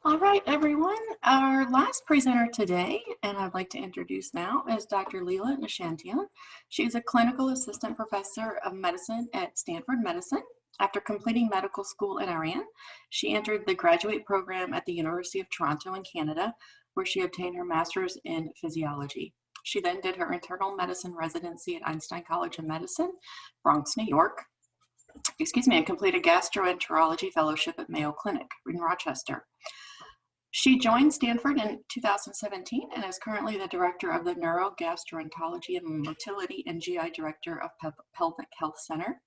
All right, everyone. Our last presenter today, and I'd like to introduce now, is Dr. Leila Nashantian. She's a clinical assistant professor of medicine at Stanford Medicine. After completing medical school in Iran, she entered the graduate program at the University of Toronto in Canada, where she obtained her master's in physiology. She then did her internal medicine residency at Einstein College of Medicine, Bronx, New York, and completed gastroenterology fellowship at Mayo Clinic in Rochester. She joined Stanford in 2017 and is currently the director of the Neurogastroenterology and Motility and GI director of Pelvic Health Center.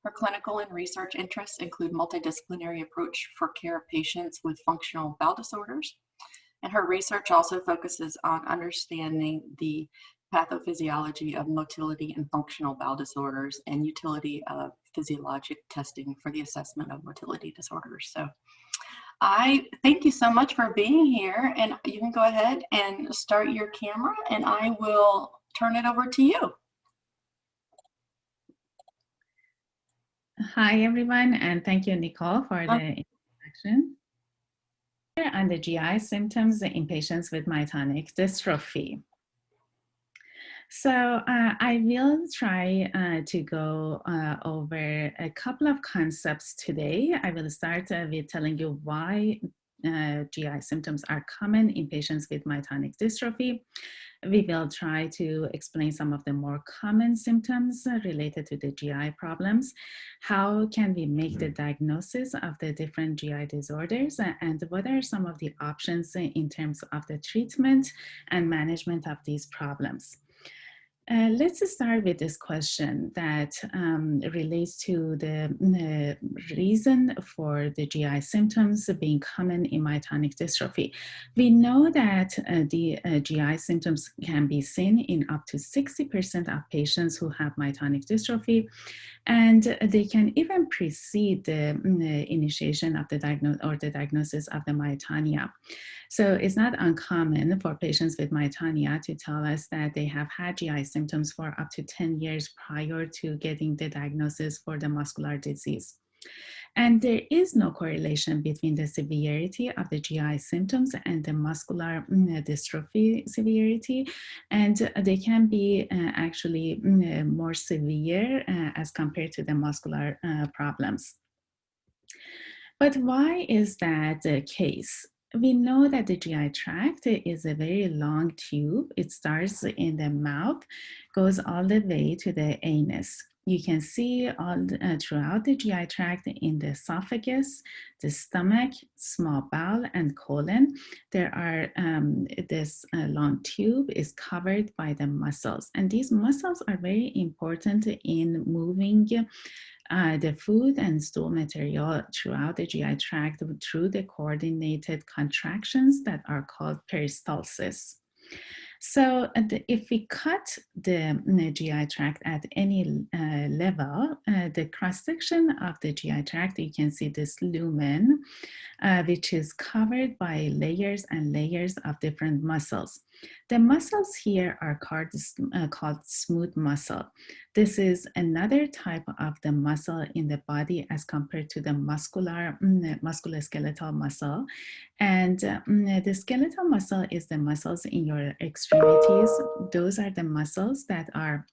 Her clinical and research interests include multidisciplinary approach for care of patients with functional bowel disorders. And her research also focuses on understanding the pathophysiology of motility and functional bowel disorders and utility of physiologic testing for the assessment of motility disorders. So I thank you so much for being here, and you can go ahead and start your camera and I will turn it over to you. Hi, everyone, and thank you, Nicole, for the introduction. On the GI symptoms in patients with myotonic dystrophy. So I will try to go over a couple of concepts today. I will start with telling you why GI symptoms are common in patients with myotonic dystrophy. We will try to explain some of the more common symptoms related to the GI problems. How can we make the diagnosis of the different GI disorders, and what are some of the options in terms of the treatment and management of these problems. Let's start with this question that relates to the reason for the GI symptoms being common in myotonic dystrophy. We know that the GI symptoms can be seen in up to 60% of patients who have myotonic dystrophy, and they can even precede the initiation of the diagnosis of the myotonia. So it's not uncommon for patients with myotonia to tell us that they have had GI symptoms for up to 10 years prior to getting the diagnosis for the muscular disease. And there is no correlation between the severity of the GI symptoms and the muscular dystrophy severity, and they can be actually more severe as compared to the muscular problems. But why is that the case? We know that the GI tract is a very long tube. It starts in the mouth, goes all the way to the anus. You can see all throughout the GI tract in the esophagus, the stomach, small bowel, and colon. There are, this long tube is covered by the muscles. And these muscles are very important in moving the food and stool material throughout the GI tract through the coordinated contractions that are called peristalsis. So if we cut the GI tract at any level, the cross-section of the GI tract, you can see this lumen, which is covered by layers and layers of different muscles. The muscles here are called smooth muscle. This is another type of the muscle in the body as compared to the musculoskeletal muscle. And the skeletal muscle is the muscles in your extremities. Those are the muscles that are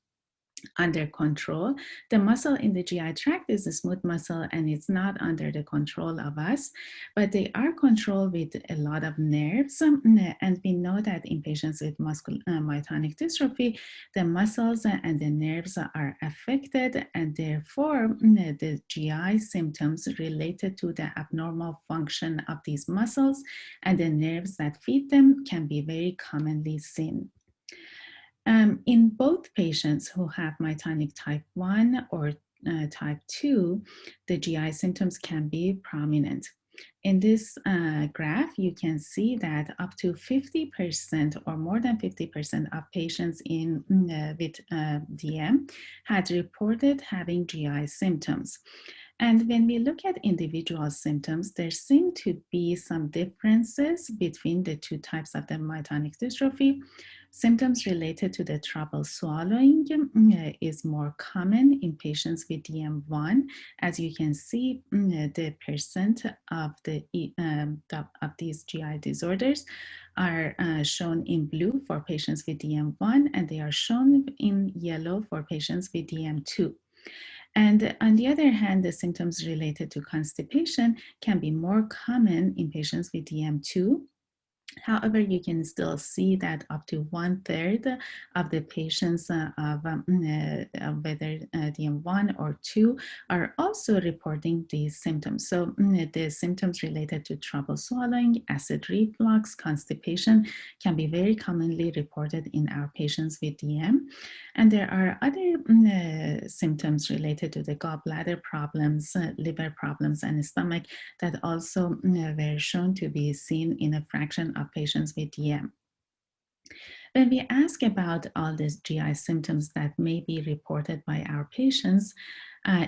under control. The muscle in the GI tract is a smooth muscle and it's not under the control of us, but they are controlled with a lot of nerves. And we know that in patients with myotonic dystrophy, the muscles and the nerves are affected, and therefore the GI symptoms related to the abnormal function of these muscles and the nerves that feed them can be very commonly seen. In both patients who have myotonic type 1 or type 2, the GI symptoms can be prominent. In this graph, you can see that up to 50% or more than 50% of patients with DM had reported having GI symptoms. And when we look at individual symptoms, there seem to be some differences between the two types of the myotonic dystrophy. Symptoms related to the trouble swallowing is more common in patients with DM1. As you can see, the percent of these GI disorders are shown in blue for patients with DM1, and they are shown in yellow for patients with DM2. And on the other hand, the symptoms related to constipation can be more common in patients with DM2. However, you can still see that up to 1/3 of the patients whether DM1 or 2 are also reporting these symptoms. So the symptoms related to trouble swallowing, acid reflux, constipation can be very commonly reported in our patients with DM. And there are other symptoms related to the gallbladder problems, liver problems, and stomach that also were shown to be seen in a fraction of patients with DM. When we ask about all these GI symptoms that may be reported by our patients,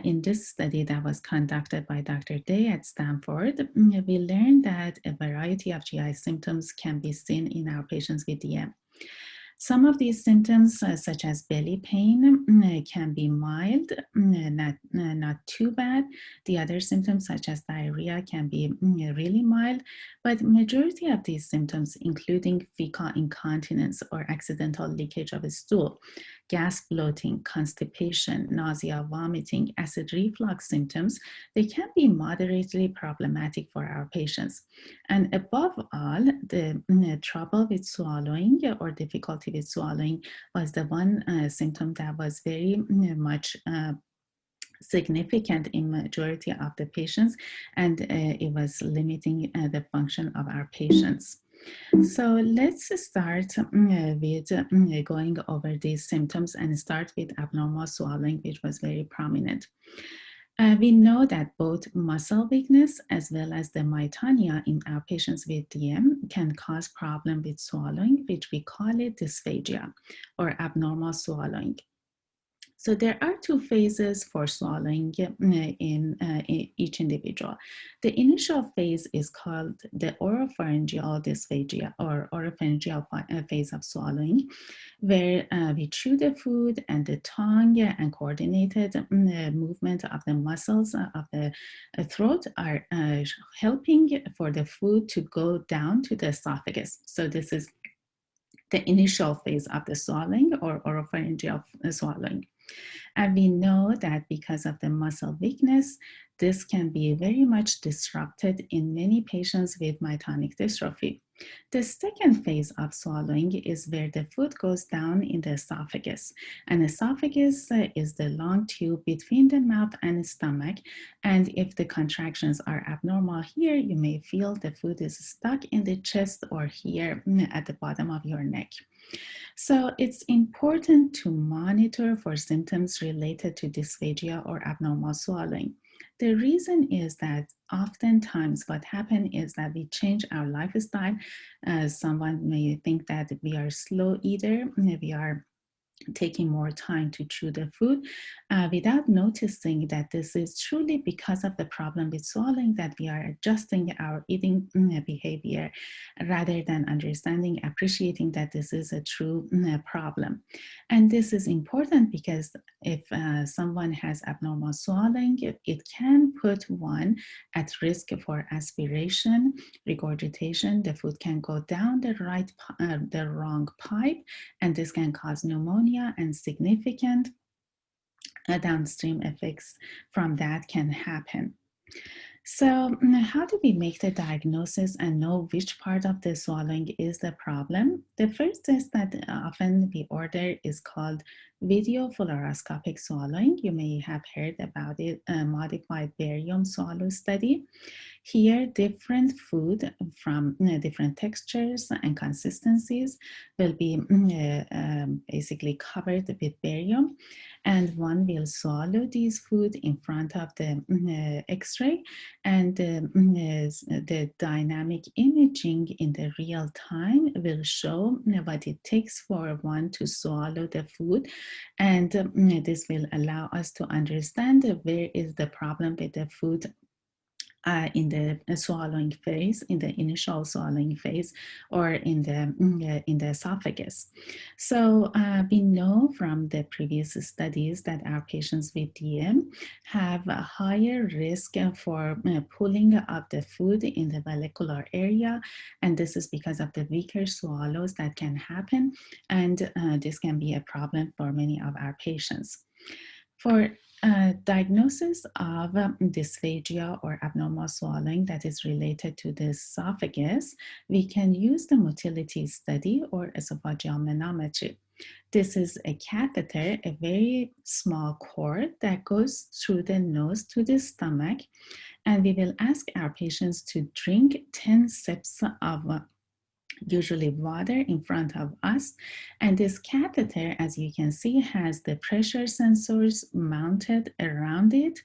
in this study that was conducted by Dr. Day at Stanford, we learned that a variety of GI symptoms can be seen in our patients with DM. Some of these symptoms, such as belly pain, can be mild, not too bad. The other symptoms, such as diarrhea, can be really mild, but majority of these symptoms, including fecal incontinence or accidental leakage of a stool, gas bloating, constipation, nausea, vomiting, acid reflux symptoms, they can be moderately problematic for our patients. And above all, the trouble with swallowing or difficulty with swallowing was the one symptom that was very much significant in majority of the patients, and it was limiting the function of our patients. So let's start with going over these symptoms and start with abnormal swallowing, which was very prominent. We know that both muscle weakness as well as the myotonia in our patients with DM can cause problem with swallowing, which we call it dysphagia or abnormal swallowing. So there are two phases for swallowing in each individual. The initial phase is called the oropharyngeal dysphagia or oropharyngeal phase of swallowing, where we chew the food and the tongue and coordinated movement of the muscles of the throat are helping for the food to go down to the esophagus. So this is the initial phase of the swallowing or oropharyngeal swallowing. And we know that because of the muscle weakness, this can be very much disrupted in many patients with myotonic dystrophy. The second phase of swallowing is where the food goes down in the esophagus. And esophagus is the long tube between the mouth and stomach. And if the contractions are abnormal here, you may feel the food is stuck in the chest or here at the bottom of your neck. So it's important to monitor for symptoms related to dysphagia or abnormal swallowing. The reason is that oftentimes what happens is that we change our lifestyle. Someone may think that we are slow eater, we are taking more time to chew the food without noticing that this is truly because of the problem with swallowing, that we are adjusting our eating behavior rather than understanding, appreciating that this is a true problem. And this is important because if someone has abnormal swallowing, it can put one at risk for aspiration, regurgitation. The food can go down the wrong pipe, and this can cause pneumonia, and significant downstream effects from that can happen. So how do we make the diagnosis and know which part of the swallowing is the problem? The first test that often we order is called video fluoroscopic swallowing. You may have heard about it, modified barium swallow study. Here, different food from different textures and consistencies will be basically covered with barium, and one will swallow these food in front of the X-ray, and the dynamic imaging in the real time will show what it takes for one to swallow the food, and this will allow us to understand where is the problem with the food in the swallowing phase, in the initial swallowing phase, or in the esophagus. So we know from the previous studies that our patients with DM have a higher risk for pulling up the food in the molecular area, and this is because of the weaker swallows that can happen, and this can be a problem for many of our patients. For diagnosis of dysphagia or abnormal swallowing that is related to the esophagus, we can use the motility study or esophageal manometry. This is a catheter, a very small cord that goes through the nose to the stomach, and we will ask our patients to drink 10 sips of usually water in front of us. And this catheter, as you can see, has the pressure sensors mounted around it.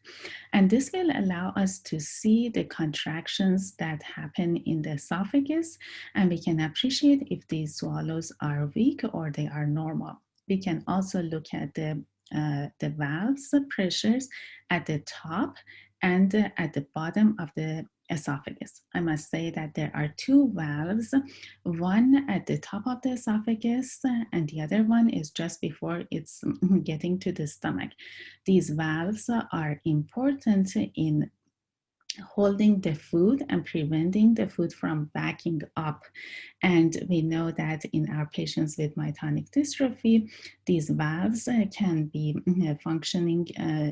And this will allow us to see the contractions that happen in the esophagus. And we can appreciate if these swallows are weak or they are normal. We can also look at the valves, the pressures at the top and at the bottom of the esophagus. I must say that there are two valves, one at the top of the esophagus and the other one is just before it's getting to the stomach. These valves are important in holding the food and preventing the food from backing up. And we know that in our patients with myotonic dystrophy, these valves can be functioning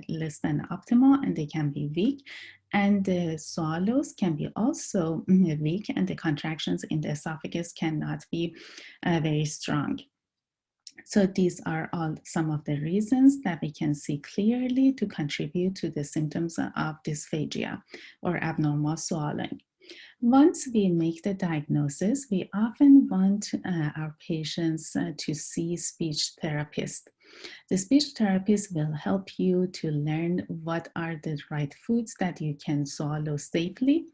less than optimal and they can be weak. And the swallows can be also weak and the contractions in the esophagus cannot be very strong. So these are all some of the reasons that we can see clearly to contribute to the symptoms of dysphagia or abnormal swallowing. Once we make the diagnosis, we often want our patients to see speech therapists. The speech therapist will help you to learn what are the right foods that you can swallow safely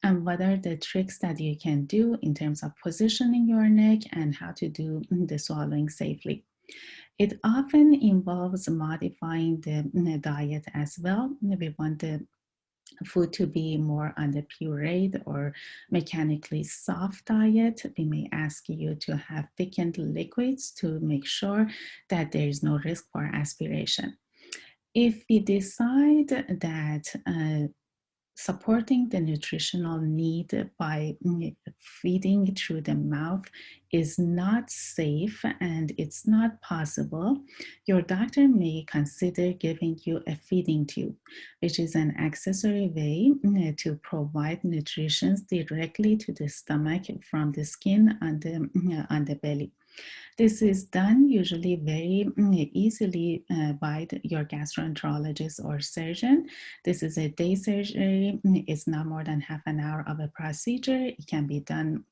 and what are the tricks that you can do in terms of positioning your neck and how to do the swallowing safely. It often involves modifying the diet as well. We want the food to be more on the pureed or mechanically soft diet. We may ask you to have thickened liquids to make sure that there is no risk for aspiration. If we decide that supporting the nutritional need by feeding through the mouth is not safe and it's not possible, your doctor may consider giving you a feeding tube, which is an accessory way to provide nutrition directly to the stomach from the skin on the belly. This is done usually very easily by your gastroenterologist or surgeon. This is a day surgery. It's not more than half an hour of a procedure. It can be done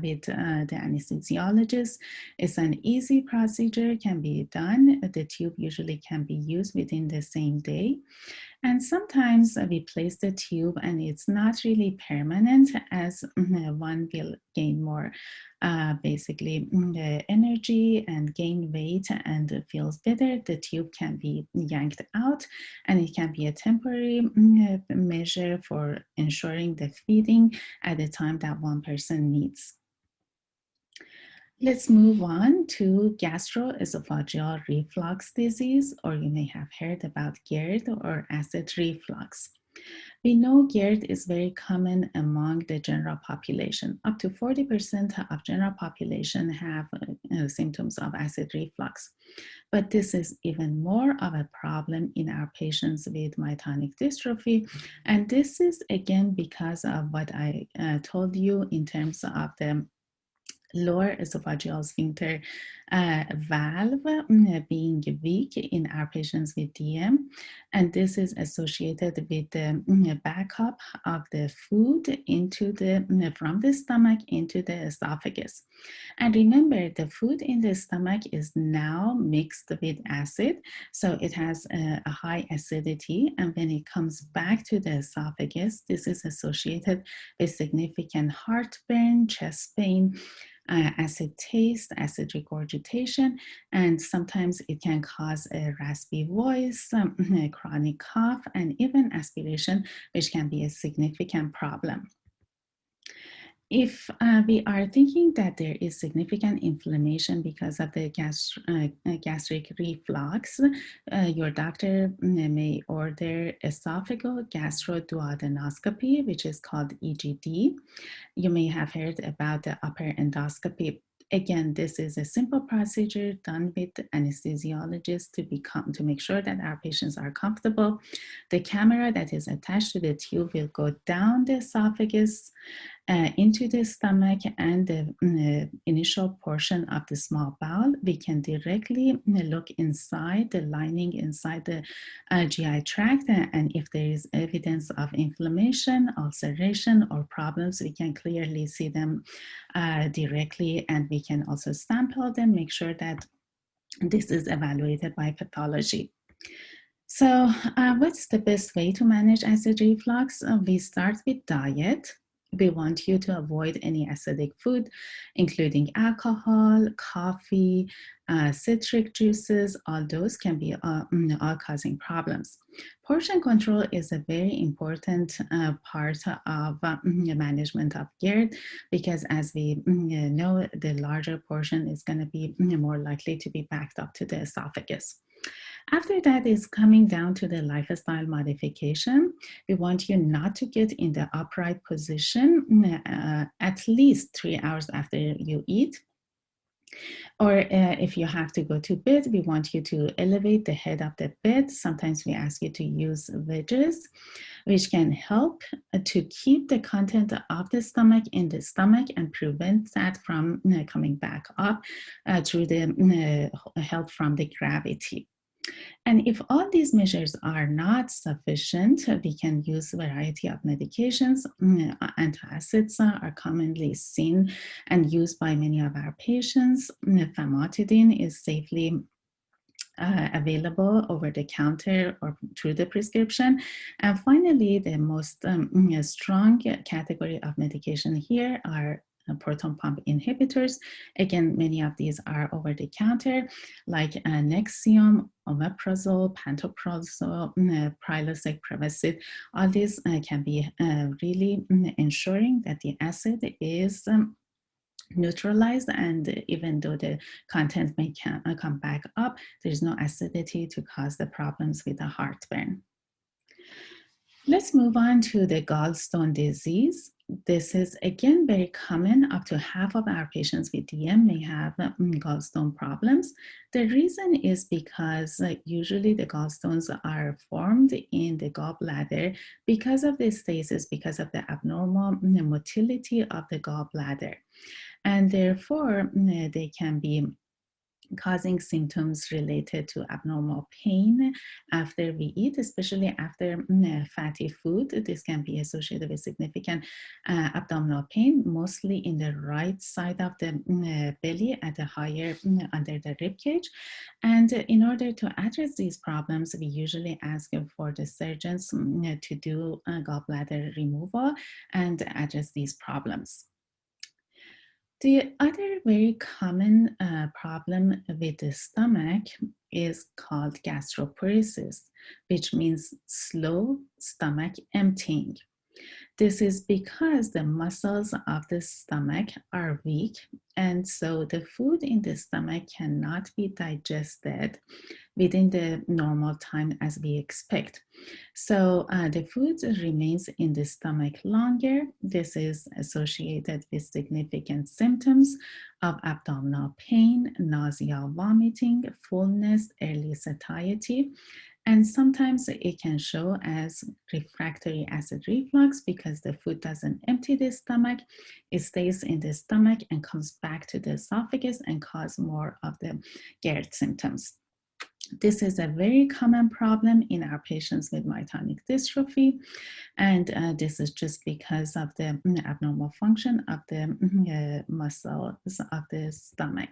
with the anesthesiologist. It's an easy procedure, can be done. The tube usually can be used within the same day. And sometimes we place the tube and it's not really permanent as one will gain more basically energy and gain weight and feels better. The tube can be yanked out and it can be a temporary measure for ensuring the feeding at the time that one person needs. Let's move on to gastroesophageal reflux disease, or you may have heard about GERD or acid reflux. We know GERD is very common among the general population. Up to 40% of general population have symptoms of acid reflux. But this is even more of a problem in our patients with myotonic dystrophy. And this is again because of what I told you in terms of the lower esophageal sphincter valve being weak in our patients with DM. And this is associated with the backup of the food into the from the stomach into the esophagus. And remember, the food in the stomach is now mixed with acid, so it has a high acidity. And when it comes back to the esophagus, this is associated with significant heartburn, chest pain, acid taste, acid regurgitation, and sometimes it can cause a raspy voice, a chronic cough, and even aspiration, which can be a significant problem. If we are thinking that there is significant inflammation because of the gastric reflux, your doctor may order esophageal gastroduodenoscopy, which is called EGD. You may have heard about the upper endoscopy. Again, this is a simple procedure done with anesthesiologists to make sure that our patients are comfortable. The camera that is attached to the tube will go down the esophagus into the stomach and the initial portion of the small bowel. We can directly look inside the lining inside the GI tract, and if there is evidence of inflammation, ulceration, or problems, we can clearly see them directly, and we can also sample them, make sure that this is evaluated by pathology. So what's the best way to manage acid reflux? We start with diet. We want you to avoid any acidic food, including alcohol, coffee, citric juices. All those can be all causing problems. Portion control is a very important part of management of GERD, because as we know, the larger portion is going to be more likely to be backed up to the esophagus. After that is coming down to the lifestyle modification. We want you not to get in the upright position at least 3 hours after you eat. Or if you have to go to bed, we want you to elevate the head of the bed. Sometimes we ask you to use wedges, which can help to keep the content of the stomach in the stomach and prevent that from coming back up through the help from the gravity. And if all these measures are not sufficient, we can use a variety of medications. Antacids are commonly seen and used by many of our patients. Famotidine is safely available over the counter or through the prescription. And finally, the most strong category of medication here are proton pump inhibitors. Again, many of these are over the counter, like Nexium, omeprazole, pantoprazole, Prilosec, Prevacid. All these can be really ensuring that the acid is neutralized, and even though the content may come back up, there's no acidity to cause the problems with the heartburn. Let's move on to the gallstone disease. This is again very common. Up to half of our patients with DM may have gallstone problems. The reason is because usually the gallstones are formed in the gallbladder because of the stasis, because of the abnormal motility of the gallbladder. And therefore, they can be causing symptoms related to abnormal pain after we eat, especially after fatty food. This can be associated with significant abdominal pain, mostly in the right side of the belly at the higher under the rib cage. And in order to address these problems, we usually ask for the surgeons to do gallbladder removal and address these problems. The other very common problem with the stomach is called gastroparesis, which means slow stomach emptying. This is because the muscles of the stomach are weak, and so the food in the stomach cannot be digested within the normal time as we expect. So the food remains in the stomach longer. This is associated with significant symptoms of abdominal pain, nausea, vomiting, fullness, early satiety. And sometimes it can show as refractory acid reflux because the food doesn't empty the stomach. It stays in the stomach and comes back to the esophagus and cause more of the GERD symptoms. This is a very common problem in our patients with myotonic dystrophy, and this is just because of the abnormal function of the muscles of the stomach.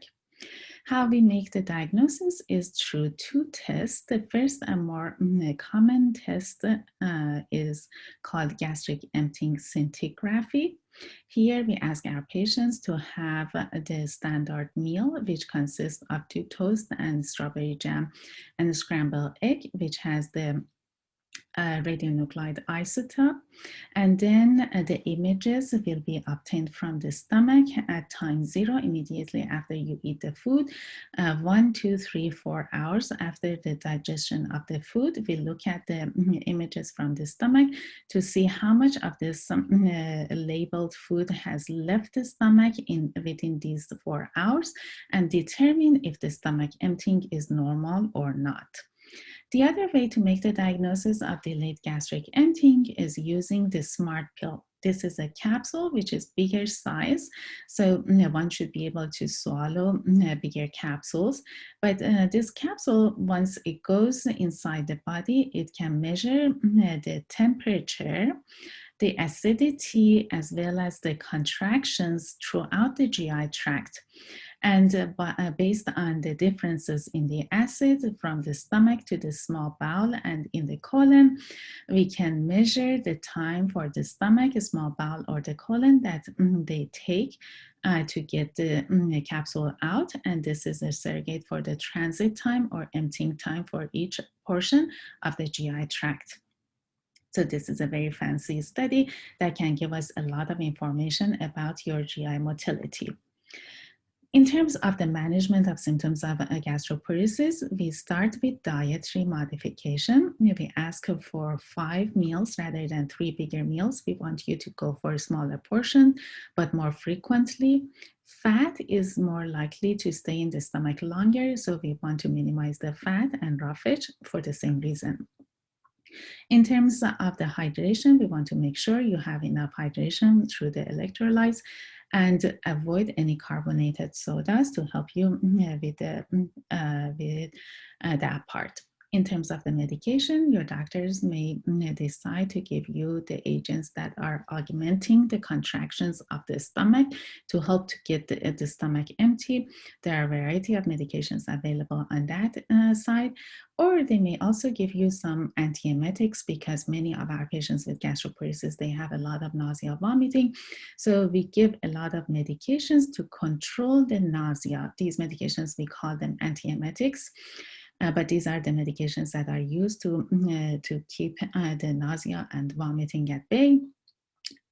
How we make the diagnosis is through two tests. The first and more common test is called gastric emptying scintigraphy. Here we ask our patients to have the standard meal, which consists of 2 toast and strawberry jam and a scrambled egg, which has the radionuclide isotope, and then the images will be obtained from the stomach at time 0 immediately after you eat the food. 1, 2, 3, 4 hours after the digestion of the food, we look at the images from the stomach to see how much of this labeled food has left the stomach within these 4 hours and determine if the stomach emptying is normal or not. The other way to make the diagnosis of delayed gastric emptying is using the SMART pill. This is a capsule which is bigger size, so one should be able to swallow bigger capsules. But this capsule, once it goes inside the body, it can measure the temperature, the acidity, as well as the contractions throughout the GI tract. And based on the differences in the acid from the stomach to the small bowel and in the colon, we can measure the time for the stomach, small bowel, or the colon that they take to get the capsule out. And this is a surrogate for the transit time or emptying time for each portion of the GI tract. So this is a very fancy study that can give us a lot of information about your GI motility. In terms of the management of symptoms of gastroparesis, we start with dietary modification. We ask for 5 meals rather than 3 bigger meals. We want you to go for a smaller portion, but more frequently. Fat is more likely to stay in the stomach longer, so we want to minimize the fat and roughage for the same reason. In terms of the hydration, we want to make sure you have enough hydration through the electrolytes and avoid any carbonated sodas to help you with that part. In terms of the medication, your doctors may decide to give you the agents that are augmenting the contractions of the stomach to help to get the stomach empty. There are a variety of medications available on that side. Or they may also give you some antiemetics because many of our patients with gastroparesis, they have a lot of nausea, vomiting. So we give a lot of medications to control the nausea. These medications, we call them antiemetics. But these are the medications that are used to keep the nausea and vomiting at bay.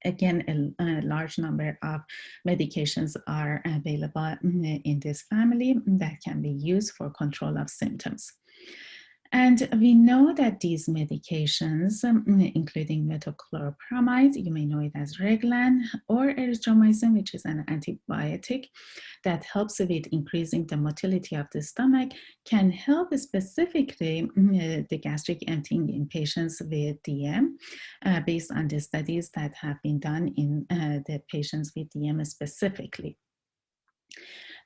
Again, a large number of medications are available in this family that can be used for control of symptoms. And we know that these medications, including metoclopramide, you may know it as Reglan, or erythromycin, which is an antibiotic that helps with increasing the motility of the stomach, can help specifically the gastric emptying in patients with DM, based on the studies that have been done in the patients with DM specifically.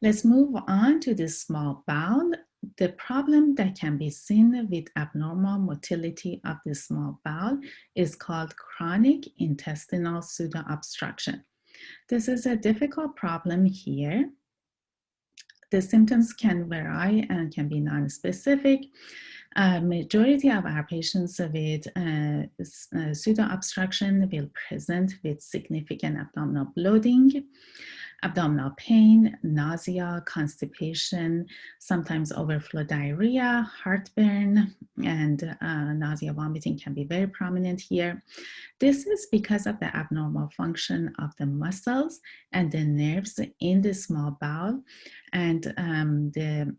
Let's move on to the small bowel. The problem that can be seen with abnormal motility of the small bowel is called chronic intestinal pseudo-obstruction. This is a difficult problem here. The symptoms can vary and can be non-specific. Majority of our patients with pseudo-obstruction will present with significant abdominal bloating, abdominal pain, nausea, constipation, sometimes overflow diarrhea, heartburn, and nausea, vomiting can be very prominent here. This is because of the abnormal function of the muscles and the nerves in the small bowel, and the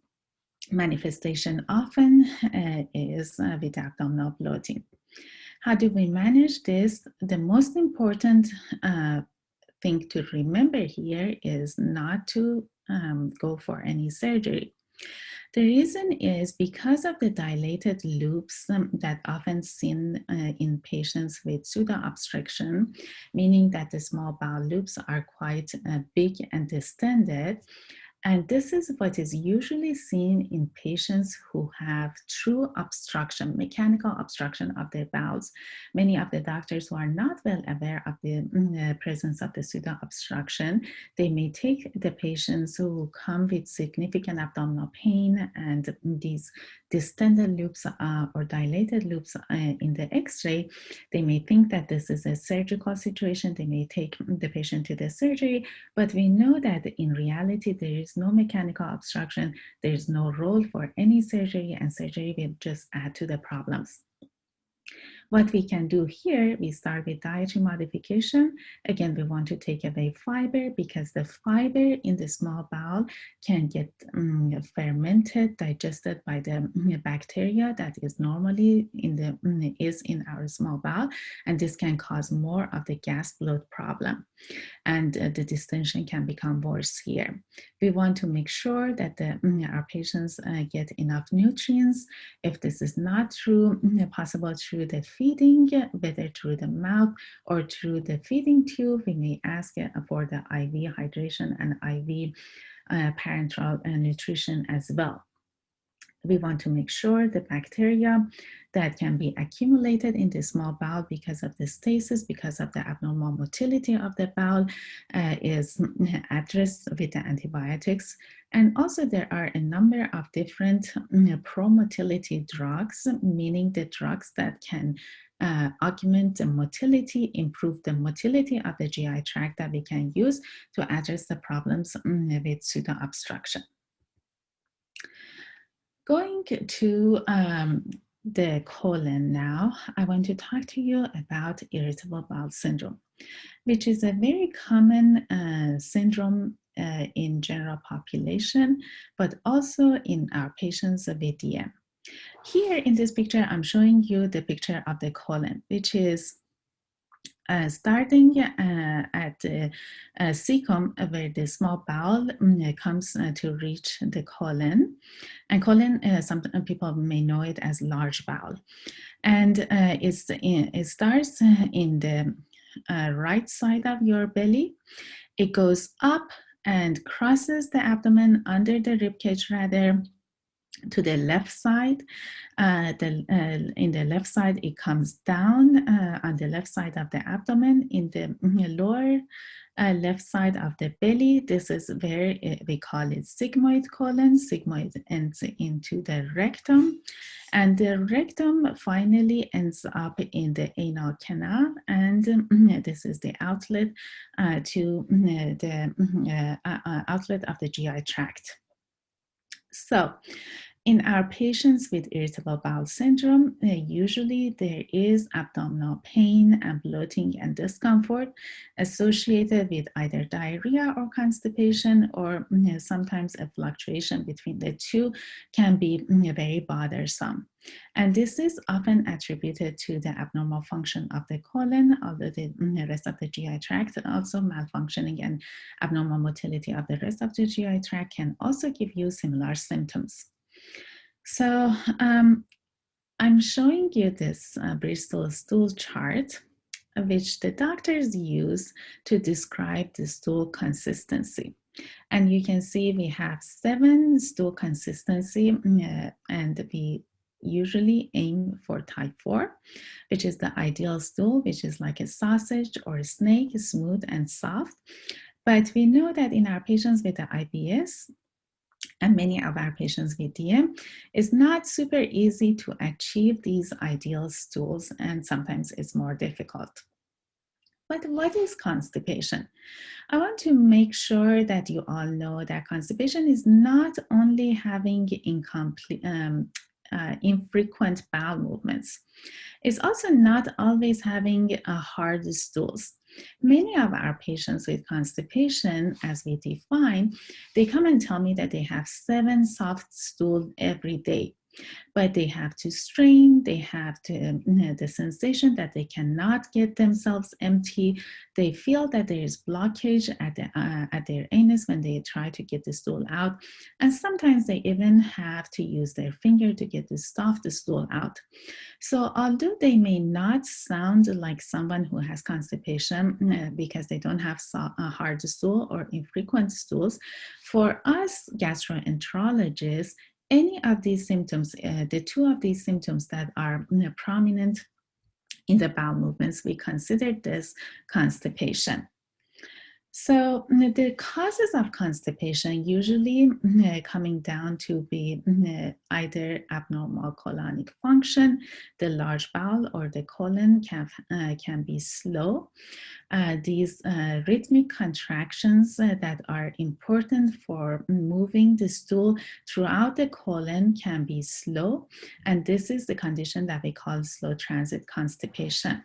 manifestation often is with abdominal bloating. How do we manage this? The most important thing to remember here is not to go for any surgery. The reason is because of the dilated loops that often seen in patients with pseudo-obstruction, meaning that the small bowel loops are quite big and distended. And this is what is usually seen in patients who have true obstruction, mechanical obstruction of their bowels. Many of the doctors who are not well aware of the presence of the pseudo-obstruction, they may take the patients who come with significant abdominal pain and these distended loops or dilated loops in the x-ray. They may think that this is a surgical situation. They may take the patient to the surgery, but we know that in reality, there is no mechanical obstruction. There is no role for any surgery, and surgery will just add to the problems. What we can do here, we start with dietary modification. Again, we want to take away fiber because the fiber in the small bowel can get fermented, digested by the bacteria that is normally in our small bowel, and this can cause more of the gas bloat problem, and the distension can become worse here. We want to make sure that our patients get enough nutrients. If this is not true, possible through the feeding, whether through the mouth or through the feeding tube, we may ask for the IV hydration and IV parenteral nutrition as well. We want to make sure the bacteria that can be accumulated in the small bowel because of the stasis, because of the abnormal motility of the bowel, is addressed with the antibiotics. And also there are a number of different pro-motility drugs, meaning the drugs that can augment the motility, improve the motility of the GI tract that we can use to address the problems with pseudo-obstruction. Going to the colon now, I want to talk to you about irritable bowel syndrome, which is a very common syndrome in general population, but also in our patients with DM. Here in this picture, I'm showing you the picture of the colon, which is starting at the cecum, where the small bowel comes to reach the colon. And colon, some people may know it as large bowel. And it starts in the right side of your belly. It goes up and crosses the abdomen under the ribcage rather, to the left side. In the left side, it comes down on the left side of the abdomen. In the lower left side of the belly, this is where we call it sigmoid colon. Sigmoid ends into the rectum, and the rectum finally ends up in the anal canal, and this is the outlet to the outlet of the GI tract. So, in our patients with irritable bowel syndrome, usually there is abdominal pain and bloating and discomfort associated with either diarrhea or constipation, or sometimes a fluctuation between the two can be very bothersome. And this is often attributed to the abnormal function of the colon, although the rest of the GI tract also malfunctioning, and abnormal motility of the rest of the GI tract can also give you similar symptoms. So I'm showing you this Bristol stool chart, which the doctors use to describe the stool consistency. And you can see we have 7 stool consistency, and we usually aim for type 4, which is the ideal stool, which is like a sausage or a snake, smooth and soft. But we know that in our patients with the IBS, and many of our patients with DM, it's not super easy to achieve these ideal stools, and sometimes it's more difficult. But what is constipation? I want to make sure that you all know that constipation is not only having infrequent bowel movements. It's also not always having hard stools. Many of our patients with constipation, as we define, they come and tell me that they have 7 soft stools every day. but they have to strain, they have to, the sensation that they cannot get themselves empty. They feel that there is blockage at their anus when they try to get the stool out. And sometimes they even have to use their finger to get the stuff, the stool out. So although they may not sound like someone who has constipation because they don't have a hard stool or infrequent stools, for us gastroenterologists, any of these symptoms, the two of these symptoms that are prominent in the bowel movements, we consider this constipation. So the causes of constipation usually coming down to be either abnormal colonic function, the large bowel or the colon can be slow. These rhythmic contractions that are important for moving the stool throughout the colon can be slow, and this is the condition that we call slow transit constipation.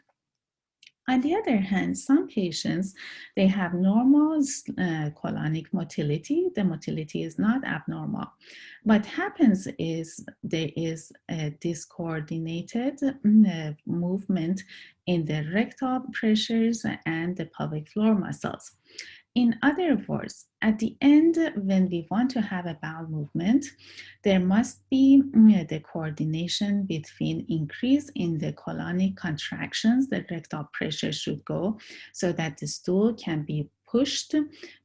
On the other hand, some patients, they have normal colonic motility. The motility is not abnormal. What happens is there is a discoordinated movement in the rectal pressures and the pelvic floor muscles. In other words, at the end, when we want to have a bowel movement, there must be the coordination between increase in the colonic contractions. The rectal pressure should go so that the stool can be pushed,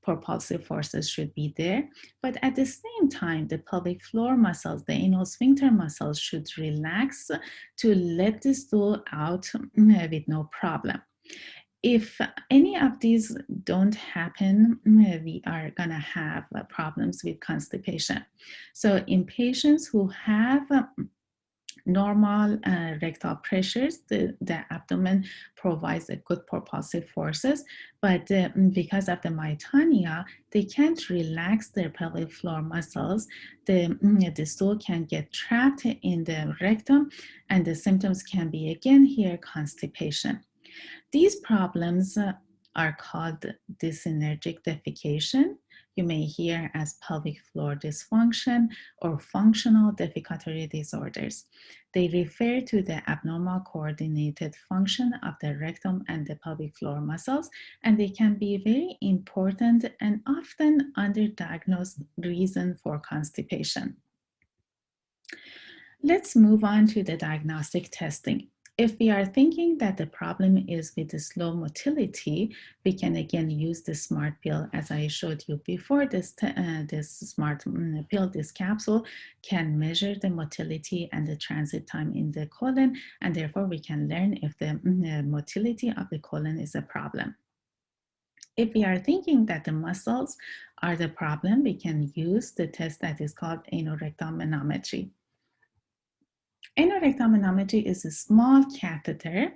propulsive forces should be there. But at the same time, the pelvic floor muscles, the anal sphincter muscles should relax to let the stool out with no problem. If any of these don't happen, we are going to have problems with constipation. So in patients who have normal rectal pressures, the abdomen provides a good propulsive forces, but because of the myotonia, they can't relax their pelvic floor muscles. The stool can get trapped in the rectum, and the symptoms can be, again here, constipation. These problems are called dysenergic defecation. You may hear as pelvic floor dysfunction or functional defecatory disorders. They refer to the abnormal coordinated function of the rectum and the pelvic floor muscles, and they can be a very important and often underdiagnosed reason for constipation. Let's move on to the diagnostic testing. If we are thinking that the problem is with the slow motility, we can again use the smart pill as I showed you before. This smart pill, this capsule, can measure the motility and the transit time in the colon, and therefore we can learn if the motility of the colon is a problem. If we are thinking that the muscles are the problem, we can use the test that is called Enorectal Manometry. Enorectal manometry is a small catheter.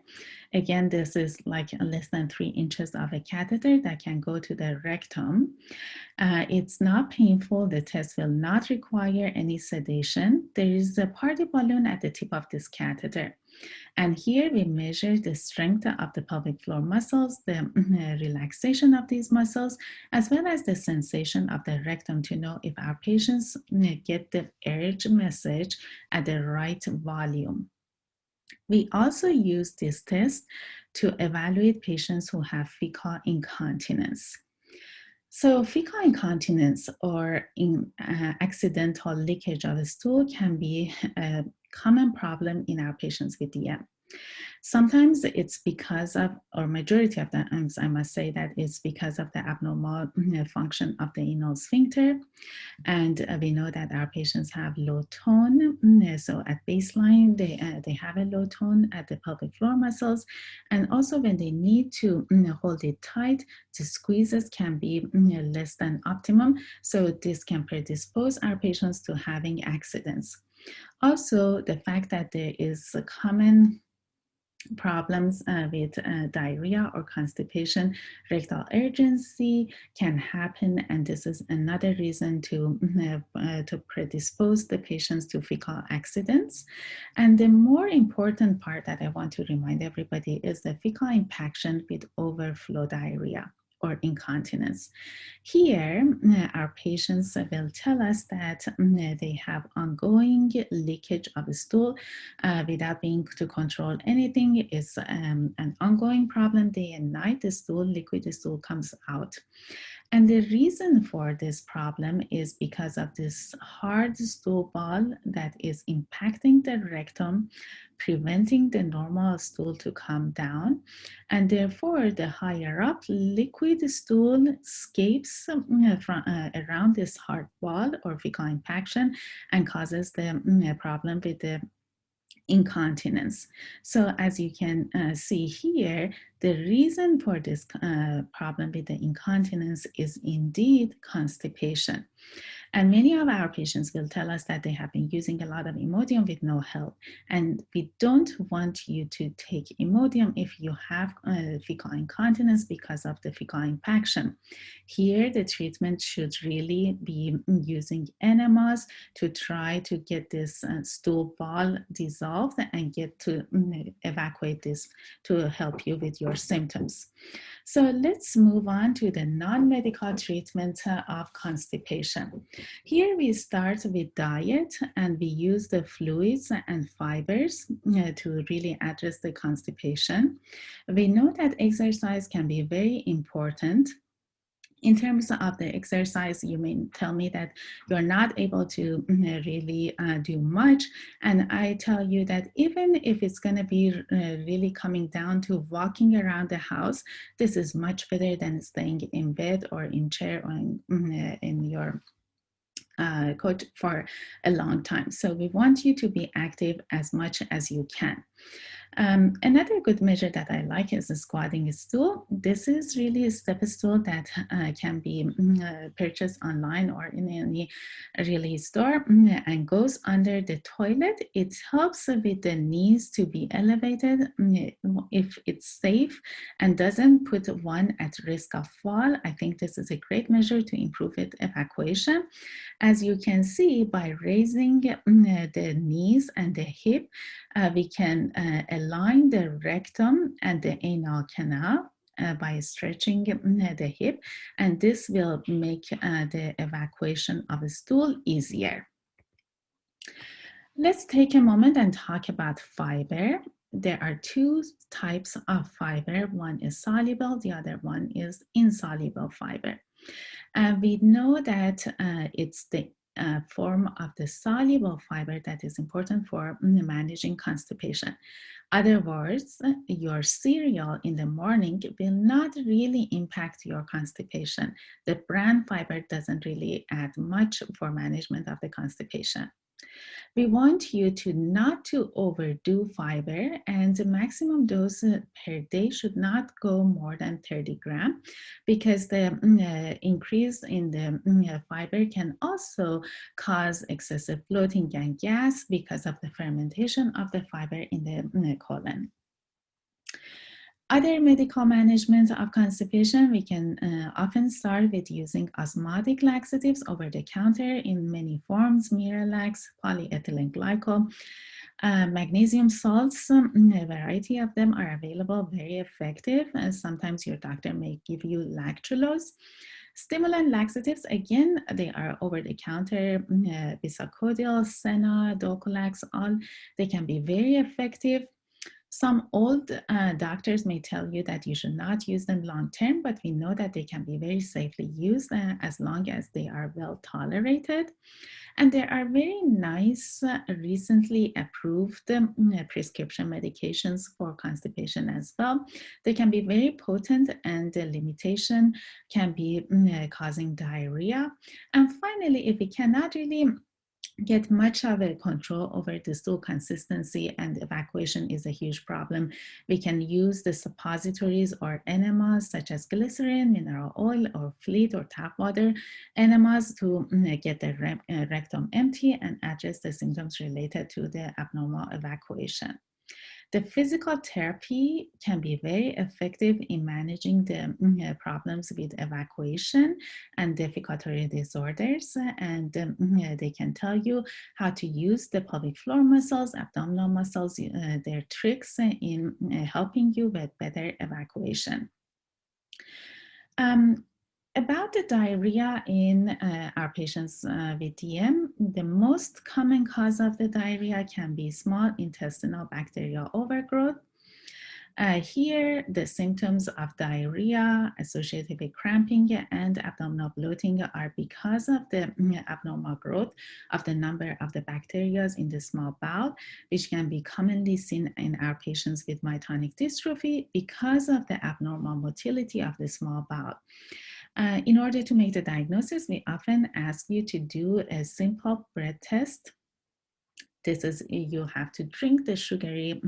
Again, this is like less than 3 inches of a catheter that can go to the rectum. It's not painful. The test will not require any sedation. There is a party balloon at the tip of this catheter. And here we measure the strength of the pelvic floor muscles, the relaxation of these muscles, as well as the sensation of the rectum to know if our patients get the urge message at the right volume. We also use this test to evaluate patients who have fecal incontinence. So fecal incontinence or accidental leakage of the stool can be a common problem in our patients with DM. Sometimes it's because of, or majority of the times I must say that it's because of the abnormal function of the anal sphincter. And we know that our patients have low tone. So at baseline, they have a low tone at the pelvic floor muscles. And also when they need to hold it tight, the squeezes can be less than optimum. So this can predispose our patients to having accidents. Also, the fact that there is a common problems with diarrhea or constipation, rectal urgency can happen, and this is another reason to predispose the patients to fecal accidents. And the more important part that I want to remind everybody is the fecal impaction with overflow diarrhea. or incontinence. Here, our patients will tell us that they have ongoing leakage of stool without being able to control anything. It's an ongoing problem day and night. The stool, liquid stool comes out. And the reason for this problem is because of this hard stool ball that is impacting the rectum, preventing the normal stool to come down. And therefore, the higher up liquid stool escapes around this hard wall or fecal impaction and causes the problem with the incontinence. So as you can see here, the reason for this problem with the incontinence is indeed constipation. And many of our patients will tell us that they have been using a lot of Imodium with no help. And we don't want you to take Imodium if you have fecal incontinence because of the fecal impaction. Here, the treatment should really be using enemas to try to get this stool ball dissolved and get to evacuate this to help you with your symptoms. So let's move on to the non-medical treatment of constipation. Here we start with diet, and we use the fluids and fibers to really address the constipation. We know that exercise can be very important. In terms of the exercise, you may tell me that you're not able to really do much. And I tell you that even if it's going to be really coming down to walking around the house, this is much better than staying in bed or in chair or in your coach for a long time. So we want you to be active as much as you can. Another good measure that I like is the squatting stool. This is really a step stool that can be purchased online or in any really store and goes under the toilet. It helps with the knees to be elevated if it's safe and doesn't put one at risk of fall. I think this is a great measure to improve evacuation. As you can see, by raising the knees and the hip, we can align the rectum and the anal canal by stretching the hip, and this will make the evacuation of a stool easier. Let's take a moment and talk about fiber. There are two types of fiber. One is soluble, the other one is insoluble fiber. We know that it's the form of the soluble fiber that is important for managing constipation. Other words, your cereal in the morning will not really impact your constipation. The bran fiber doesn't really add much for management of the constipation. We want you to not to overdo fiber, and the maximum dose per day should not go more than 30 grams because the increase in the fiber can also cause excessive bloating and gas because of the fermentation of the fiber in the colon. Other medical management of constipation, we can often start with using osmotic laxatives over the counter in many forms: Miralax, polyethylene glycol, magnesium salts. A variety of them are available, very effective. Sometimes your doctor may give you lactulose. Stimulant laxatives, again, they are over the counter, bisacodyl, Senna, Dulcolax, all. They can be very effective. Some old doctors may tell you that you should not use them long term, but we know that they can be very safely used as long as they are well tolerated. And there are very nice, recently approved prescription medications for constipation as well. They can be very potent, and the limitation can be causing diarrhea. And finally, if we cannot really get much of a control over the stool consistency and evacuation is a huge problem, we can use the suppositories or enemas such as glycerin, mineral oil, or fleet or tap water enemas to get the rectum empty and address the symptoms related to the abnormal evacuation. The physical therapy can be very effective in managing the problems with evacuation and defecatory disorders, and they can tell you how to use the pelvic floor muscles, abdominal muscles, their tricks in helping you with better evacuation. Um, about the diarrhea in our patients with DM, the most common cause of the diarrhea can be small intestinal bacterial overgrowth. Here, the symptoms of diarrhea associated with cramping and abdominal bloating are because of the abnormal growth of the number of the bacteria in the small bowel, which can be commonly seen in our patients with myotonic dystrophy because of the abnormal motility of the small bowel. In order to make the diagnosis, we often ask you to do a simple breath test. This is, you have to drink the sugary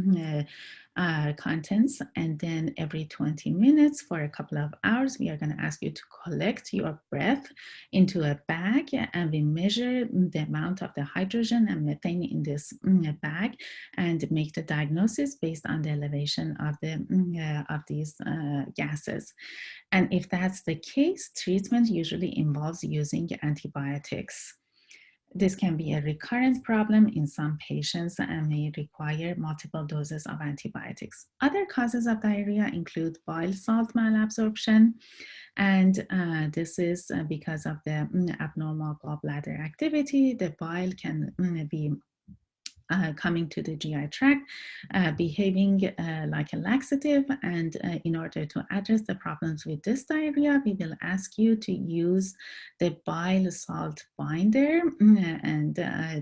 contents, and then every 20 minutes for a couple of hours, we are going to ask you to collect your breath into a bag, and we measure the amount of the hydrogen and methane in this bag and make the diagnosis based on the elevation of these gases. And if that's the case, treatment usually involves using antibiotics. This can be a recurrent problem in some patients and may require multiple doses of antibiotics. Other causes of diarrhea include bile salt malabsorption, and this is because of the abnormal gallbladder activity. The bile can be coming to the GI tract, behaving like a laxative. And in order to address the problems with this diarrhea, we will ask you to use the bile salt binder, and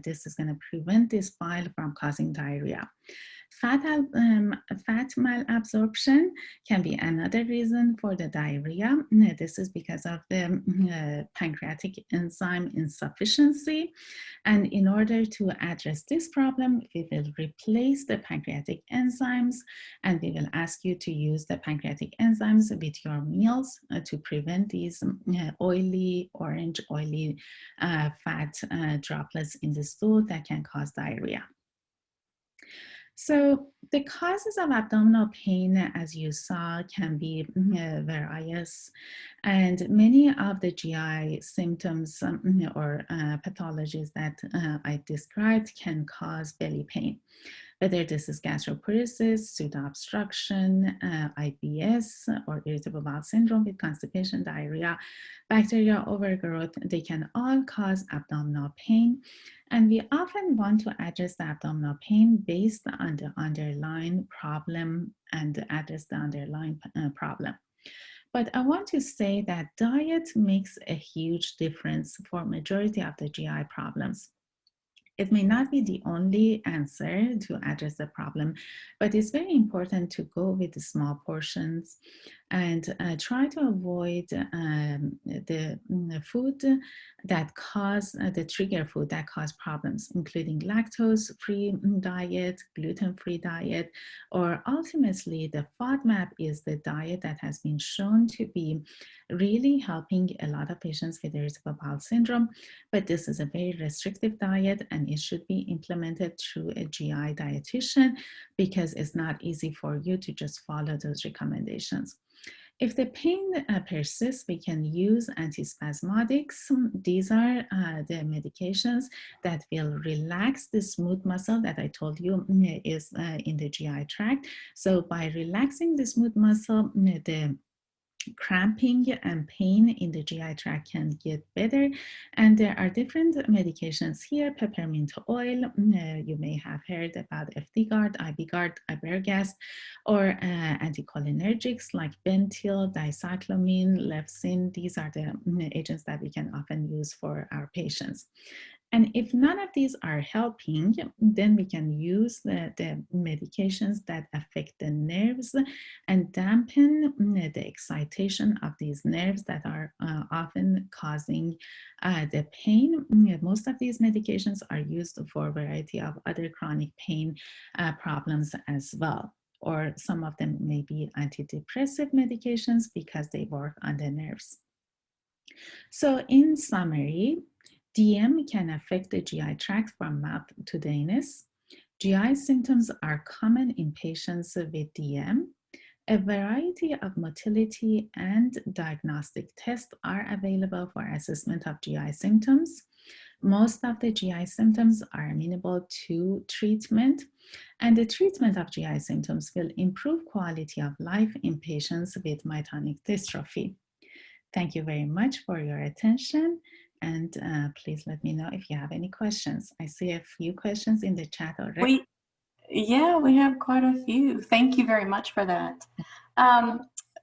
this is going to prevent this bile from causing diarrhea. Fat malabsorption can be another reason for the diarrhea. This is because of the pancreatic enzyme insufficiency. And in order to address this problem, we will replace the pancreatic enzymes, and we will ask you to use the pancreatic enzymes with your meals to prevent these oily fat droplets in the stool that can cause diarrhea. So the causes of abdominal pain, as you saw, can be various, and many of the GI symptoms or pathologies that I described can cause belly pain. Whether this is gastroparesis, pseudo-obstruction, IBS, or irritable bowel syndrome with constipation, diarrhea, bacterial overgrowth, they can all cause abdominal pain. And we often want to address the abdominal pain based on the underlying problem and address the underlying problem. But I want to say that diet makes a huge difference for majority of the GI problems. It may not be the only answer to address the problem, but it's very important to go with the small portions and try to avoid the food that cause the trigger food that cause problems, including lactose-free diet, gluten-free diet, or ultimately the FODMAP is the diet that has been shown to be really helping a lot of patients with irritable bowel syndrome. But this is a very restrictive diet, and it should be implemented through a GI dietitian because it's not easy for you to just follow those recommendations. If the pain persists, we can use anti-spasmodics. These are the medications that will relax the smooth muscle that I told you is in the GI tract. So by relaxing the smooth muscle, the cramping and pain in the GI tract can get better. And there are different medications here. Peppermint oil, you may have heard about FD-GARD, IB-GARD, Ibergast, or anticholinergics like Bentyl, dicyclomine, Levsin. These are the agents that we can often use for our patients. And if none of these are helping, then we can use the medications that affect the nerves and dampen the excitation of these nerves that are often causing the pain. Most of these medications are used for a variety of other chronic pain problems as well. Or some of them may be antidepressive medications because they work on the nerves. So in summary, DM can affect the GI tract from mouth to the anus. GI symptoms are common in patients with DM. A variety of motility and diagnostic tests are available for assessment of GI symptoms. Most of the GI symptoms are amenable to treatment, and the treatment of GI symptoms will improve quality of life in patients with myotonic dystrophy. Thank you very much for your attention. And please let me know if you have any questions. I see a few questions in the chat already. Yeah, we have quite a few. Thank you very much for that.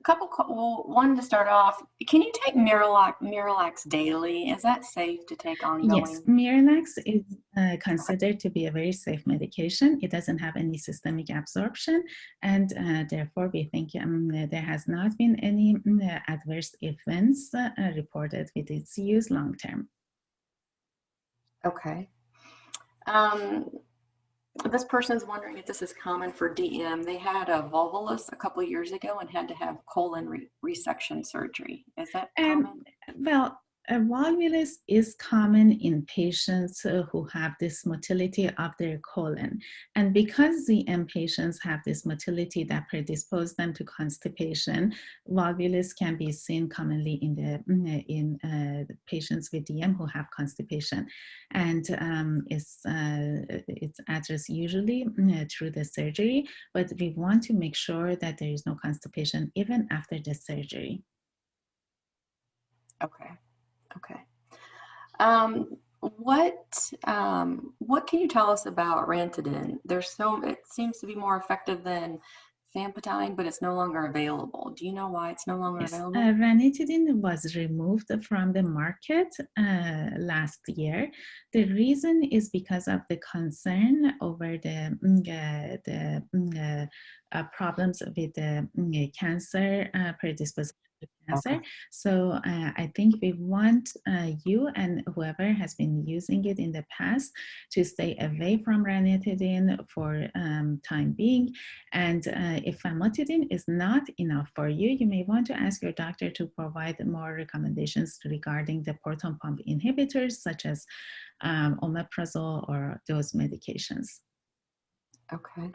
One to start off, can you take Miralax daily? Is that safe to take ongoing? Yes, Miralax is considered to be a very safe medication. It doesn't have any systemic absorption, and therefore we think there has not been any adverse events reported with its use long term. Okay. This person is wondering if this is common for DM. They had a volvulus a couple of years ago and had to have colon resection surgery. Is that common? Well, a volvulus is common in patients who have this motility of their colon. And because DM patients have this motility that predisposes them to constipation, volvulus can be seen commonly in patients with DM who have constipation. And it's addressed usually through the surgery, but we want to make sure that there is no constipation even after the surgery. Okay. Okay. What can you tell us about Ranitidine? It seems to be more effective than Fampatine, but it's no longer available. Do you know why it's no longer available? Ranitidine was removed from the market last year. The reason is because of the concern over the problems with the cancer predisposition. Cancer. Okay. So I think we want you and whoever has been using it in the past to stay away from ranitidine for time being. And if famotidine is not enough for you, you may want to ask your doctor to provide more recommendations regarding the proton pump inhibitors, such as omeprazole or those medications. Okay.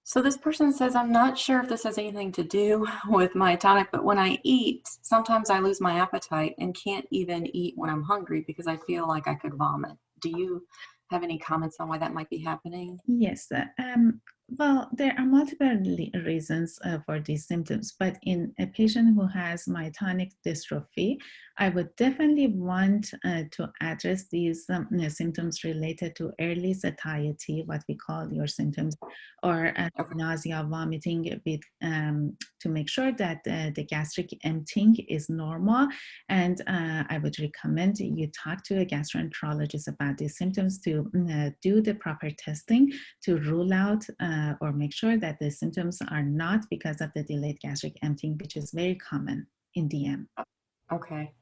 So this person says, I'm not sure if this has anything to do with myotonic, but when I eat, sometimes I lose my appetite and can't even eat when I'm hungry because I feel like I could vomit. Do you have any comments on why that might be happening? Yes. Well, there are multiple reasons for these symptoms, but in a patient who has myotonic dystrophy, I would definitely want to address these symptoms related to early satiety, what we call your symptoms, or nausea, vomiting, with, to make sure that the gastric emptying is normal. And I would recommend you talk to a gastroenterologist about these symptoms to do the proper testing to rule out or make sure that the symptoms are not because of the delayed gastric emptying, which is very common in DM. Okay.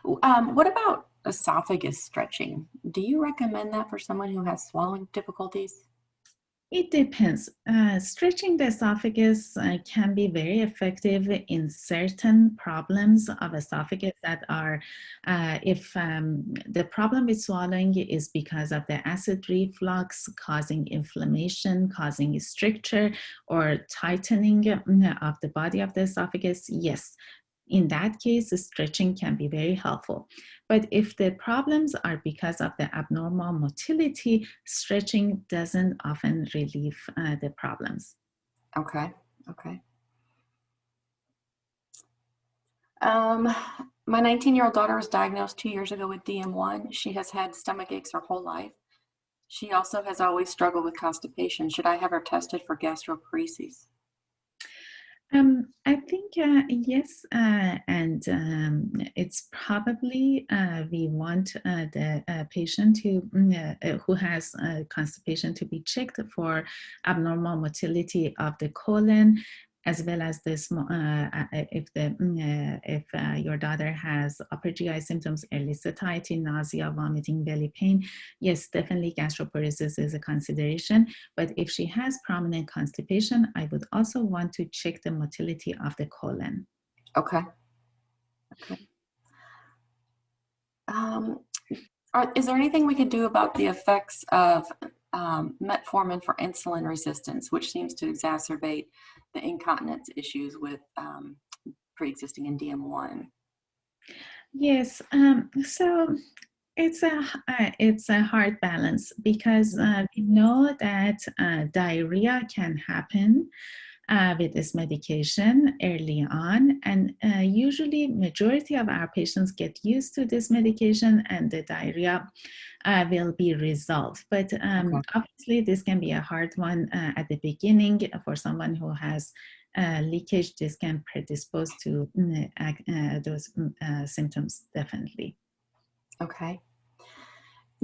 What about esophagus stretching? Do you recommend that for someone who has swallowing difficulties? It depends. Stretching the esophagus can be very effective in certain problems of esophagus that are, if the problem with swallowing is because of the acid reflux causing inflammation, causing stricture or tightening of the body of the esophagus, yes. In that case, stretching can be very helpful. But if the problems are because of the abnormal motility, stretching doesn't often relieve the problems. Okay, okay. My 19-year-old daughter was diagnosed 2 years ago with DM1. She has had stomach aches her whole life. She also has always struggled with constipation. Should I have her tested for gastroparesis? I think yes, and it's probably we want the patient who has constipation to be checked for abnormal motility of the colon, as well as this. If your daughter has upper GI symptoms, early satiety, nausea, vomiting, belly pain, yes, definitely gastroparesis is a consideration. But if she has prominent constipation, I would also want to check the motility of the colon. Okay. Okay. Is there anything we could do about the effects of metformin for insulin resistance, which seems to exacerbate the incontinence issues with pre-existing in DM1? Yes. So It's a hard balance because we know that diarrhea can happen with this medication early on, and usually majority of our patients get used to this medication and the diarrhea will be resolved. But Okay. obviously this can be a hard one at the beginning for someone who has leakage. This can predispose to those symptoms definitely. Okay.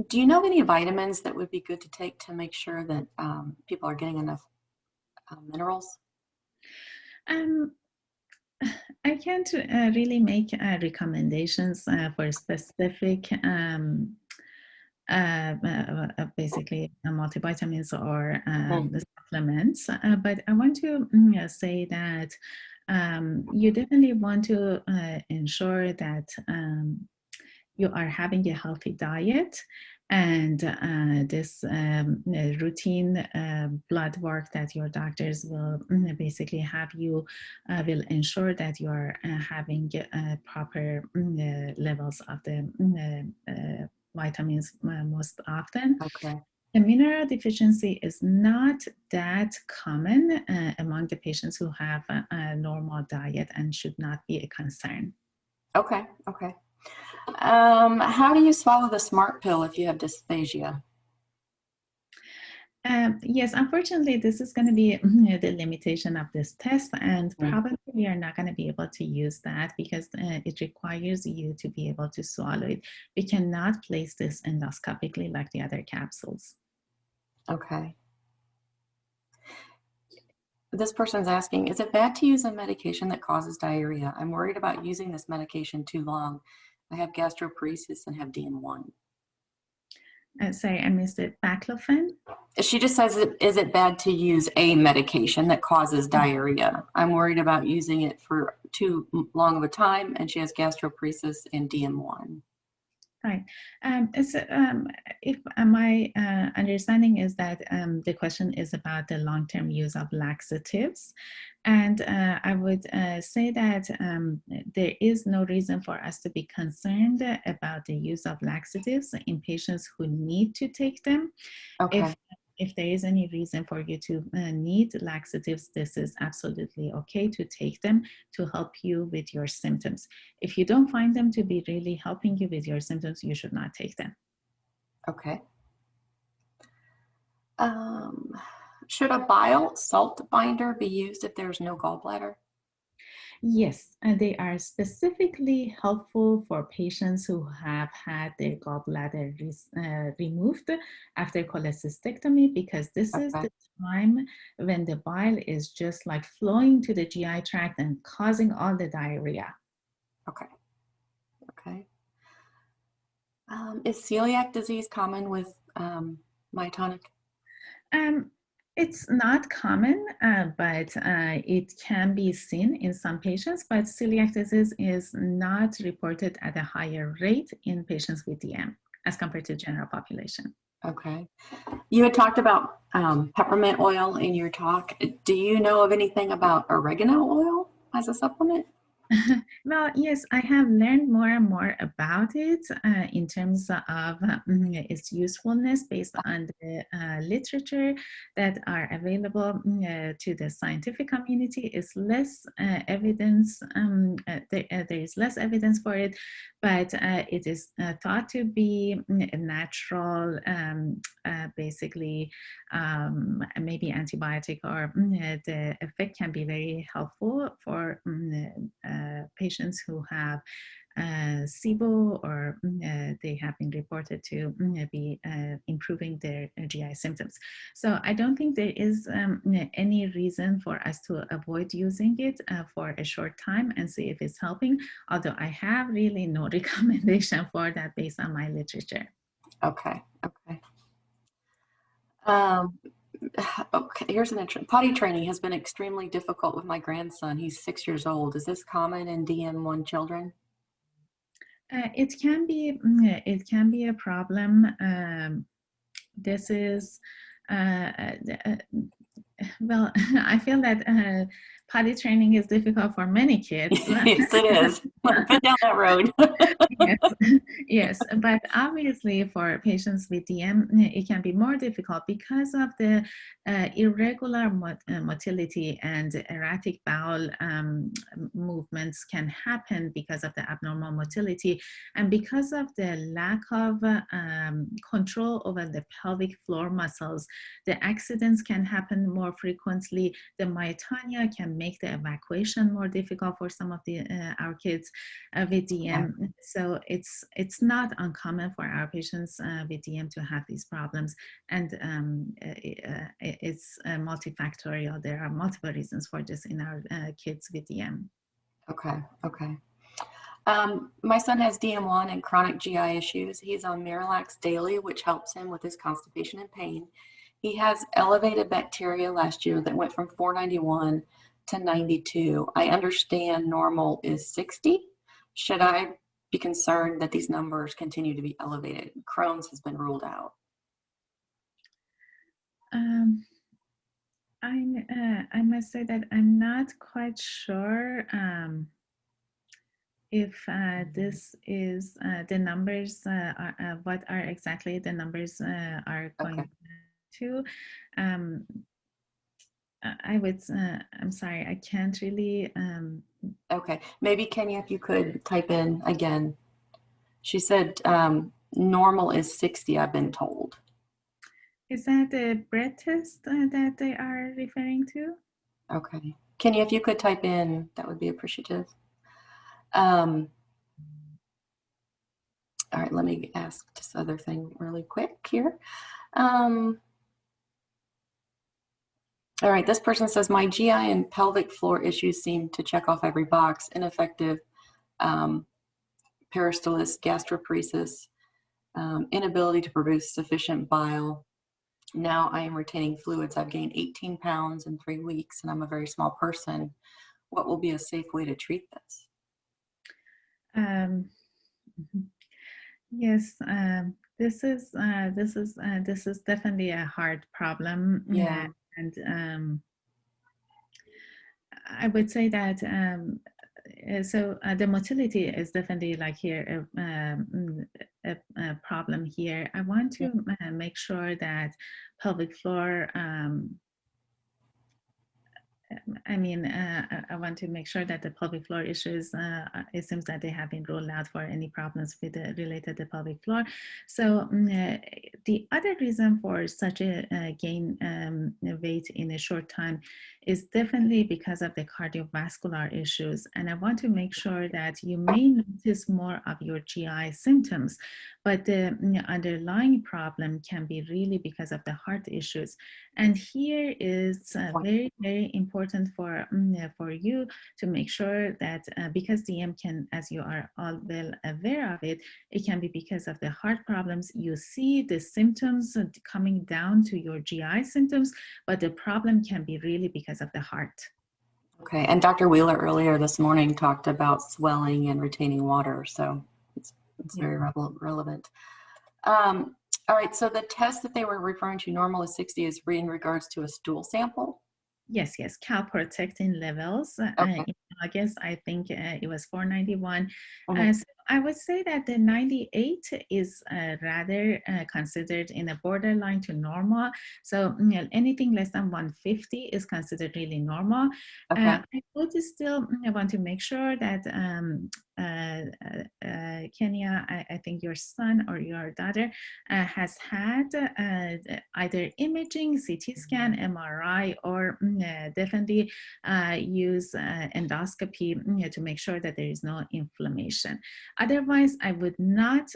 Do you know of any vitamins that would be good to take to make sure that people are getting enough minerals? Um, I can't really make recommendations for specific basically multivitamins or Mm. the supplements, but I want to say that you definitely want to ensure that you are having a healthy diet, and this routine blood work that your doctors will basically have you will ensure that you are having proper levels of the vitamins most often. Okay. The mineral deficiency is not that common among the patients who have a normal diet and should not be a concern. Okay. Okay. How do you swallow the smart pill if you have dysphagia? Yes, unfortunately, this is going to be the limitation of this test, and Mm. probably we are not going to be able to use that because it requires you to be able to swallow it. We cannot place this endoscopically like the other capsules. Okay. This person's asking, is it bad to use a medication that causes diarrhea? I'm worried about using this medication too long. I have gastroparesis and have DM1. Sorry, I missed it. Baclofen? She just says, is it bad to use a medication that causes diarrhea? I'm worried about using it for too long of a time, and she has gastroparesis and DM1. Right. If my understanding is that the question is about the long-term use of laxatives, and I would say that there is no reason for us to be concerned about the use of laxatives in patients who need to take them. Okay. If there is any reason for you to need laxatives, this is absolutely okay to take them to help you with your symptoms. If you don't find them to be really helping you with your symptoms, you should not take them. Okay. Um, should a bile salt binder be used if there's no gallbladder? Yes, and they are specifically helpful for patients who have had their gallbladder removed after cholecystectomy, because this is Okay. the time when the bile is just like flowing to the GI tract and causing all the diarrhea. Okay. Okay. Is celiac disease common with myotonic? Um, it's not common, but it can be seen in some patients, but celiac disease is not reported at a higher rate in patients with DM as compared to general population. Okay. You had talked about peppermint oil in your talk. Do you know of anything about oregano oil as a supplement? Well, yes, I have learned more and more about it in terms of its usefulness based on the literature that are available to the scientific community. Is less evidence, there is less evidence for it, but it is thought to be a natural, basically, maybe antibiotic, or the effect can be very helpful for patients who have SIBO, or they have been reported to be improving their GI symptoms. So I don't think there is any reason for us to avoid using it for a short time and see if it's helping, although I have really no recommendation for that based on my literature. Okay. Okay. Um, okay. Here's an interesting. Potty training has been extremely difficult with my grandson. He's 6 years old. Is this common in DM1 children? It can be a problem. This is well, I feel that potty training is difficult for many kids. Yes, it is. I've been down that road. Yes, yes, but obviously for patients with DM, it can be more difficult because of the irregular motility and erratic bowel movements can happen because of the abnormal motility, and because of the lack of control over the pelvic floor muscles, the accidents can happen more frequently. The myotonia can make the evacuation more difficult for some of the our kids with DM. So it's not uncommon for our patients with DM to have these problems, and it's multifactorial. There are multiple reasons for this in our kids with DM. Okay, okay. My son has DM1 and chronic GI issues. He's on Miralax daily, which helps him with his constipation and pain. He has elevated bacteria last year that went from 491 to 92. I understand normal is 60. Should I be concerned that these numbers continue to be elevated? Crohn's has been ruled out. I must say that I'm not quite sure if this is the numbers, what are exactly the numbers are going to. I would, I'm sorry, I can't really. Okay, maybe Kenya, if you could type in again. She said normal is 60, I've been told. Is that the breath test that they are referring to? Okay. Kenya, if you could type in, that would be appreciative. All right, let me ask this other thing really quick here. All right, this person says, my GI and pelvic floor issues seem to check off every box: ineffective peristalsis, gastroparesis, inability to produce sufficient bile. Now I am retaining fluids. I've gained 18 pounds in 3 weeks, and I'm a very small person. What will be a safe way to treat this? Yes, this is definitely a hard problem. Yeah. And I would say that the motility is definitely like here a problem here. I want to make sure that pelvic floor. I want to make sure that the pelvic floor issues, it seems that they have been ruled out for any problems with related to pelvic floor. So the other reason for such a gain weight in a short time is definitely because of the cardiovascular issues. And I want to make sure that you may notice more of your GI symptoms, but the underlying problem can be really because of the heart issues. And here is very, very important for you to make sure that because DM can, as you are all well aware of it, it can be because of the heart problems. You see the symptoms coming down to your GI symptoms, but the problem can be really because of the heart. Okay, and Dr. Wheeler earlier this morning talked about swelling and retaining water, so it's very relevant. All right, so the test that they were referring to, normal is 60, is in regards to a stool sample? Yes, calprotectin levels. Okay. In August, I think it was 491. Mm-hmm. So I would say that the 98 is rather considered in a borderline to normal. So anything less than 150 is considered really normal. Okay. I would still want to make sure that Kenya, I think your son or your daughter has had either imaging, CT scan, MRI, or definitely use endoscopy to make sure that there is no inflammation. Otherwise, I would not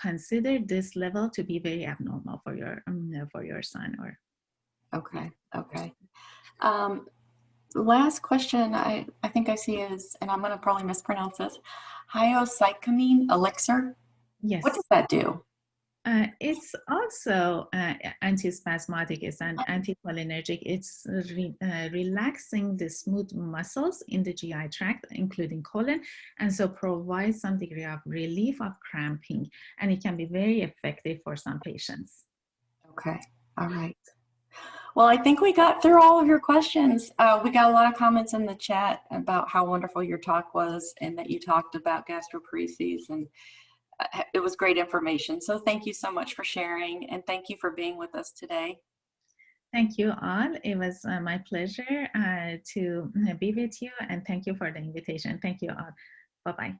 consider this level to be very abnormal for your son or. Okay. Last question I think I see is, and I'm going to probably mispronounce this, hyoscyamine elixir. Yes. What does that do? It's also anti-spasmodic. It's an anticholinergic. It's relaxing the smooth muscles in the GI tract, including colon, and so provides some degree of relief of cramping. And it can be very effective for some patients. Okay. All right. Well, I think we got through all of your questions. We got a lot of comments in the chat about how wonderful your talk was and that you talked about gastroparesis, and it was great information. So thank you so much for sharing, and thank you for being with us today. Thank you all. It was my pleasure to be with you, and thank you for the invitation. Thank you all. Bye-bye.